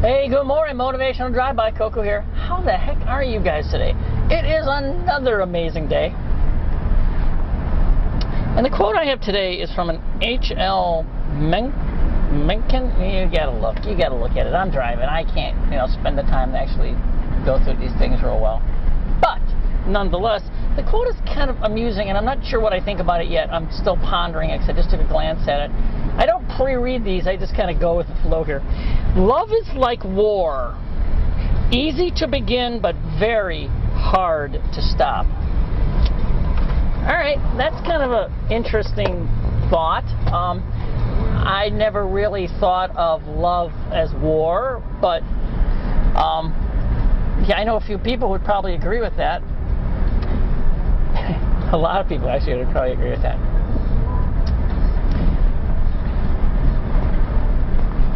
Hey, good morning, Motivational Drive-By. Coco here. How the heck are you guys today? It is another amazing day. And the quote I have today is from an H.L.Mencken. You gotta look at it. I'm driving. I can't, spend the time to actually go through these things real well. But nonetheless, the quote is kind of amusing, and I'm not sure what I think about it yet. I'm still pondering it because I just took a glance at it. I don't pre-read these. I just kind of go with the flow here. Love is like war. Easy to begin, but very hard to stop. All right, that's kind of an interesting thought. I never really thought of love as war, but yeah, I know a few people would probably agree with that. A lot of people actually would probably agree with that.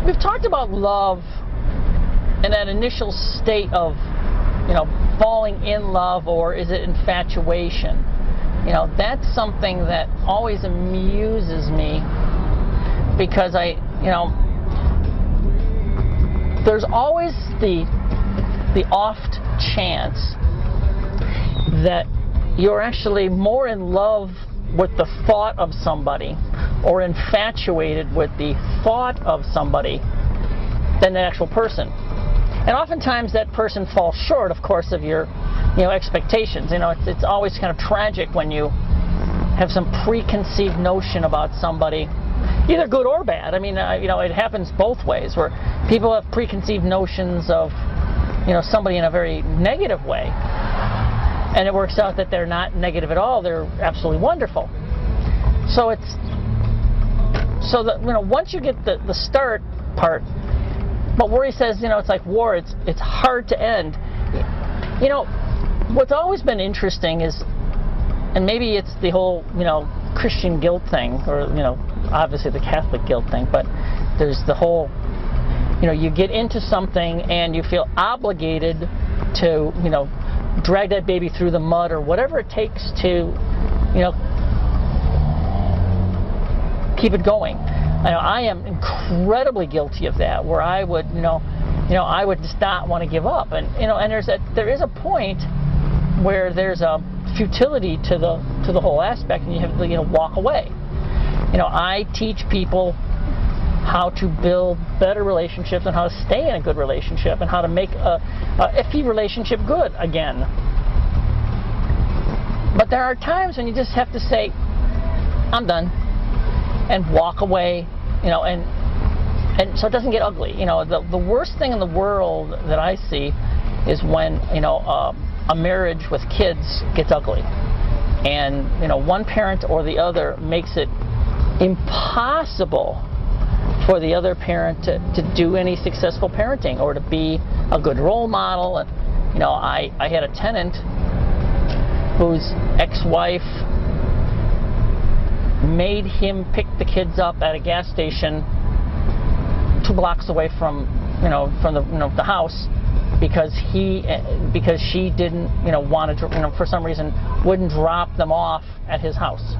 We've talked about love and that initial state of, falling in love, or is it infatuation? That's something that always amuses me because there's always the oft chance that you're actually more in love with the thought of somebody or infatuated with the thought of somebody than the actual person. And oftentimes that person falls short, of course, of your expectations. It's always kind of tragic when you have some preconceived notion about somebody, either good or bad. I mean, it happens both ways, where people have preconceived notions of somebody in a very negative way. And it works out that they're not negative at all. They're absolutely wonderful. So once you get the start part, but where he says, it's like war, it's hard to end. What's always been interesting is, and maybe it's the whole, Christian guilt thing, or, obviously the Catholic guilt thing, but there's the whole, you get into something and you feel obligated to, drag that baby through the mud or whatever it takes to, keep it going. I am incredibly guilty of that, where I would, I would just not want to give up, and and there is a point where there's a futility to the whole aspect, and you have to walk away. I teach people how to build better relationships and how to stay in a good relationship and how to make a iffy relationship good again. But there are times when you just have to say, I'm done, and walk away, and so it doesn't get ugly. The worst thing in the world that I see is when, a marriage with kids gets ugly. And, one parent or the other makes it impossible for the other parent to do any successful parenting or to be a good role model. And I had a tenant whose ex-wife made him pick the kids up at a gas station 2 blocks away from the house because she didn't wanted to for some reason wouldn't drop them off at his house.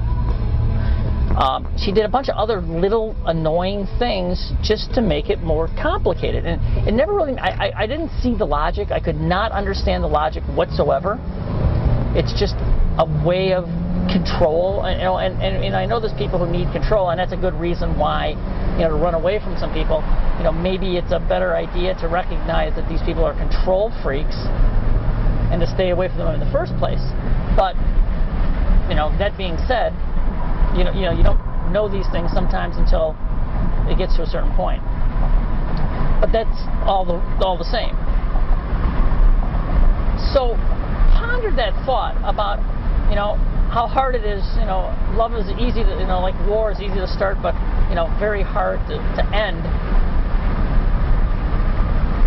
She did a bunch of other little annoying things just to make it more complicated, and it never really. I didn't see the logic. I could not understand the logic whatsoever. It's just a way of control, and I know there's people who need control, and that's a good reason why to run away from some people. Maybe it's a better idea to recognize that these people are control freaks and to stay away from them in the first place. But that being said, you don't know these things sometimes until it gets to a certain point. But that's all the same. So ponder that thought about how hard it is. Love is easy to, like war is easy to start, but very hard to end.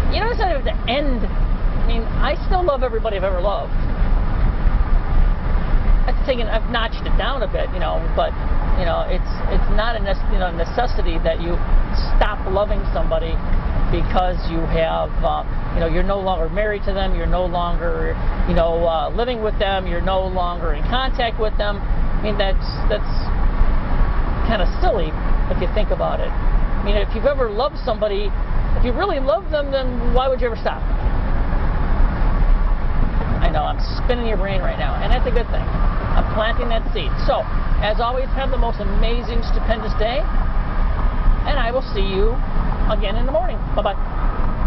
It's not even to end. I mean, I still love everybody I've ever loved. I've notched it down a bit, but it's not a necessity that you stop loving somebody because you have you're no longer married to them, you're no longer living with them, you're no longer in contact with them. I mean, that's kind of silly if you think about it. I mean, if you've ever loved somebody If you really love them, then why would you ever stop? I know, I'm spinning your brain right now, and that's a good thing. I'm planting that seed. So, as always, have the most amazing, stupendous day, and I will see you again in the morning. Bye-bye.